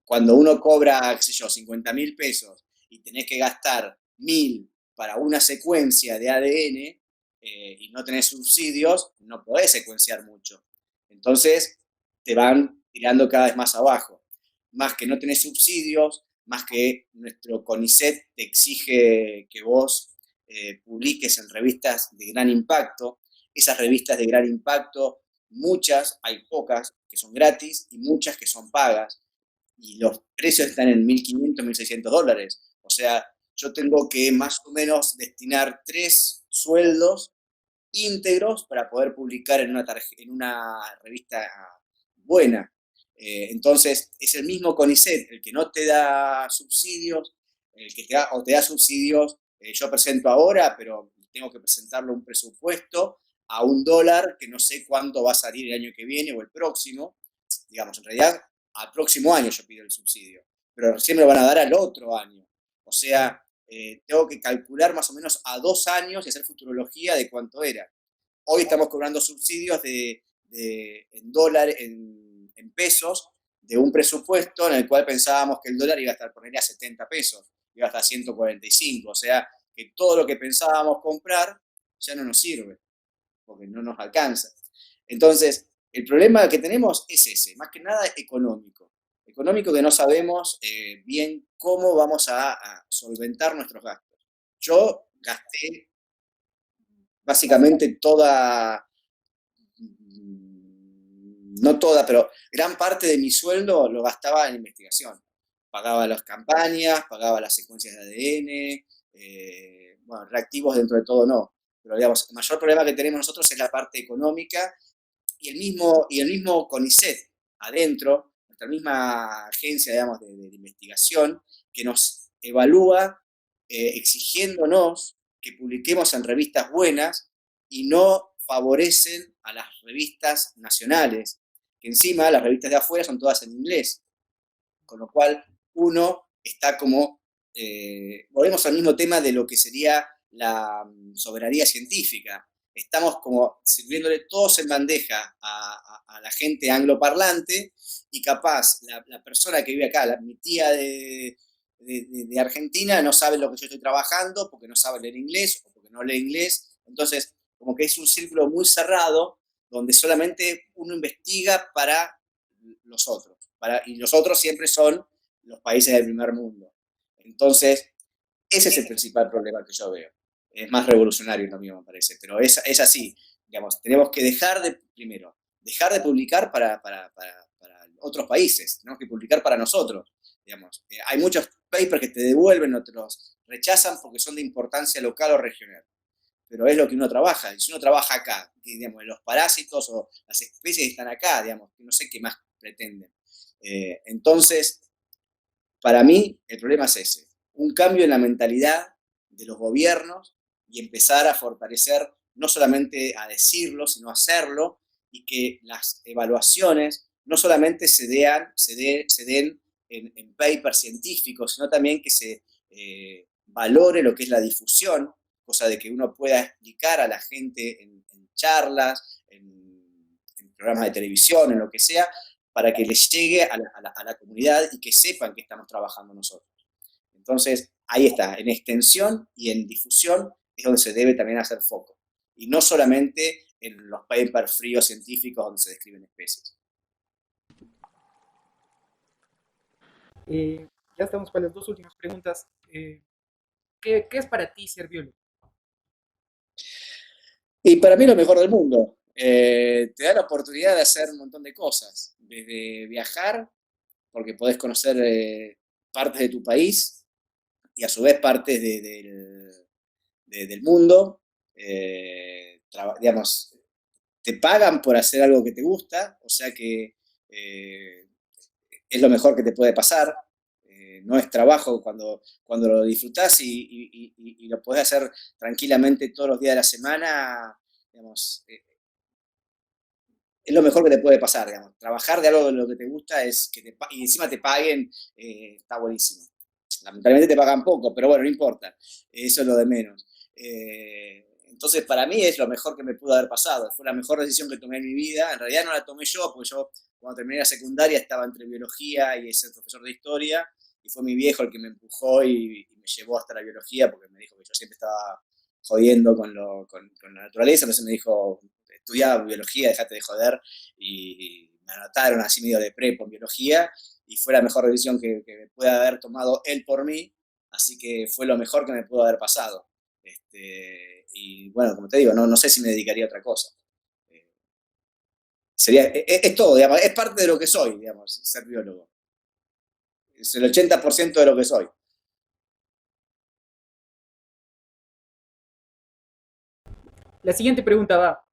cuando uno cobra, qué sé yo, 50.000 pesos y tenés que gastar 1.000 para una secuencia de ADN, y no tenés subsidios, no podés secuenciar mucho. Entonces te van tirando cada vez más abajo. Más que no tenés subsidios, más que nuestro CONICET te exige que vos publiques en revistas de gran impacto. Esas revistas de gran impacto, muchas, hay pocas que son gratis y muchas que son pagas. Y los precios están en 1.500, $1.600. O sea, yo tengo que más o menos destinar 3 sueldos íntegros para poder publicar en una revista buena. Entonces, es el mismo CONICET el que no te da subsidios, el que te da subsidios, yo presento ahora, pero tengo que presentarlo un presupuesto a $1 que no sé cuánto va a salir el año que viene o el próximo. Digamos, en realidad, al próximo año yo pido el subsidio, pero recién me lo van a dar al otro año. O sea, tengo que calcular más o menos a 2 años y hacer futurología de cuánto era. Hoy estamos cobrando subsidios en dólares, en pesos, de un presupuesto en el cual pensábamos que el dólar iba a estar, ponerle a 70 pesos, iba a estar a 145, o sea, que todo lo que pensábamos comprar ya no nos sirve, porque no nos alcanza. Entonces, el problema que tenemos es ese, más que nada económico. Económico que no sabemos bien cómo vamos a solventar nuestros gastos. Yo gasté básicamente no toda, pero gran parte de mi sueldo lo gastaba en investigación. Pagaba las campañas, pagaba las secuencias de ADN, bueno, reactivos dentro de todo no. Pero digamos, el mayor problema que tenemos nosotros es la parte económica y el mismo CONICET adentro, nuestra misma agencia, digamos, de investigación, que nos evalúa exigiéndonos que publiquemos en revistas buenas y no favorecen a las revistas nacionales, que encima las revistas de afuera son todas en inglés, con lo cual uno está como, volvemos al mismo tema de lo que sería la soberanía científica. Estamos como sirviéndole todos en bandeja a la gente angloparlante y capaz la persona que vive acá, mi tía de Argentina no sabe lo que yo estoy trabajando porque no sabe leer inglés o porque no lee inglés. Entonces, como que es un círculo muy cerrado donde solamente uno investiga para los otros. Y los otros siempre son los países del primer mundo. Entonces, ese es el principal problema que yo veo. Es más revolucionario lo mío, me parece, pero es así. Digamos, tenemos que primero, dejar de publicar para otros países, tenemos que publicar para nosotros. Digamos, hay muchos papers que te devuelven o te los rechazan porque son de importancia local o regional, pero es lo que uno trabaja. Y si uno trabaja acá, digamos, los parásitos o las especies están acá, digamos, no sé qué más pretenden. Entonces, para mí, el problema es ese. Un cambio en la mentalidad de los gobiernos y empezar a fortalecer, no solamente a decirlo, sino a hacerlo, y que las evaluaciones no solamente se den en papers científicos, sino también que se valore lo que es la difusión, cosa de que uno pueda explicar a la gente en charlas, en programas de televisión, en lo que sea, para que les llegue a la comunidad y que sepan que estamos trabajando nosotros. Entonces, ahí está, en extensión y en difusión es donde se debe también hacer foco. Y no solamente en los papers fríos científicos donde se describen especies. Ya estamos para las 2 últimas preguntas. ¿Qué es para ti ser biólogo? Y para mí lo mejor del mundo. Te da la oportunidad de hacer un montón de cosas, desde viajar, porque podés conocer partes de tu país y a su vez partes del mundo. Digamos, te pagan por hacer algo que te gusta, o sea que es lo mejor que te puede pasar. No es trabajo cuando lo disfrutás y lo podés hacer tranquilamente todos los días de la semana, digamos, es lo mejor que te puede pasar, digamos. Trabajar de algo de lo que te gusta y encima te paguen, está buenísimo. Lamentablemente te pagan poco, pero bueno, no importa, eso es lo de menos. Entonces, para mí es lo mejor que me pudo haber pasado, fue la mejor decisión que tomé en mi vida. En realidad no la tomé yo, porque yo cuando terminé la secundaria estaba entre biología y ser profesor de historia, y fue mi viejo el que me empujó y me llevó hasta la biología, porque me dijo que yo jodiendo con la naturaleza, entonces me dijo, estudia biología, dejate de joder, y me anotaron así medio de prepo en biología, y fue la mejor decisión que me puede haber tomado él por mí, así que fue lo mejor que me pudo haber pasado. Y bueno, como te digo, no sé si me dedicaría a otra cosa. Es todo, digamos, es parte de lo que soy, digamos, ser biólogo. Es el 80% de lo que soy. La siguiente pregunta va,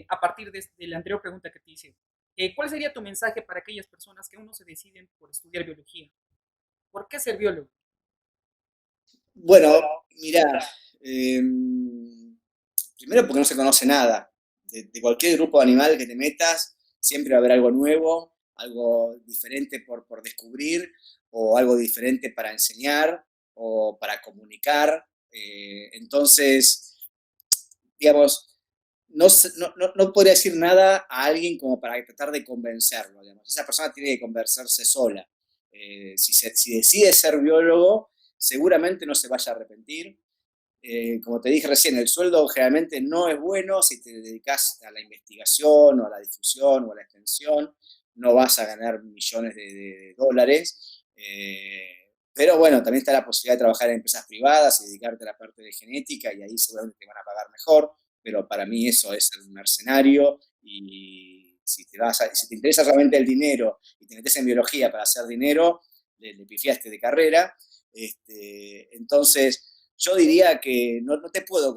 a partir de la anterior pregunta que te hice. ¿Cuál sería tu mensaje para aquellas personas que aún no se deciden por estudiar biología? ¿Por qué ser biólogo? Bueno, mirá, eh, primero porque no se conoce nada. De cualquier grupo de animal que te metas, siempre va a haber algo nuevo, algo diferente por descubrir, o algo diferente para enseñar, o para comunicar. Entonces, digamos, no podría decir nada a alguien como para tratar de convencerlo. Digamos. Esa persona tiene que convencerse sola. Si decide ser biólogo, seguramente no se vaya a arrepentir. Como te dije recién, el sueldo generalmente no es bueno si te dedicas a la investigación o a la difusión o a la extensión, no vas a ganar millones de dólares. Pero bueno, también está la posibilidad de trabajar en empresas privadas y dedicarte a la parte de genética y ahí seguramente te van a pagar mejor, pero para mí eso es ser un mercenario y si te interesa solamente el dinero y te metes en biología para hacer dinero, le pifiaste de carrera. Entonces, yo diría que no puedo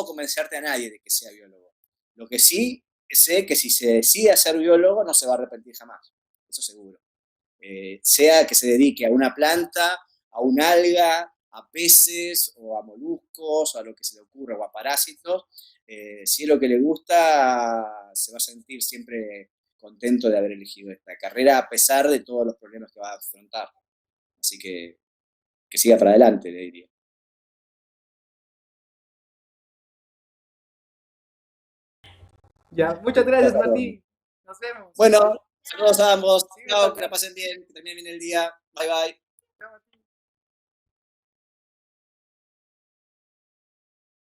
convencerte a nadie de que sea biólogo. Lo que sí sé que si se decide a ser biólogo no se va a arrepentir jamás, eso seguro. Sea que se dedique a una planta, a un alga, a peces o a moluscos o a lo que se le ocurra o a parásitos, si es lo que le gusta, se va a sentir siempre contento de haber elegido esta carrera a pesar de todos los problemas que va a afrontar. Así que siga para adelante, le diría. Ya, muchas gracias, Martín. Nos vemos. Bueno, saludos a ambos. Sí, Chao, que la falta. pasen bien, que termine bien el día. Bye bye. Chao, Martín.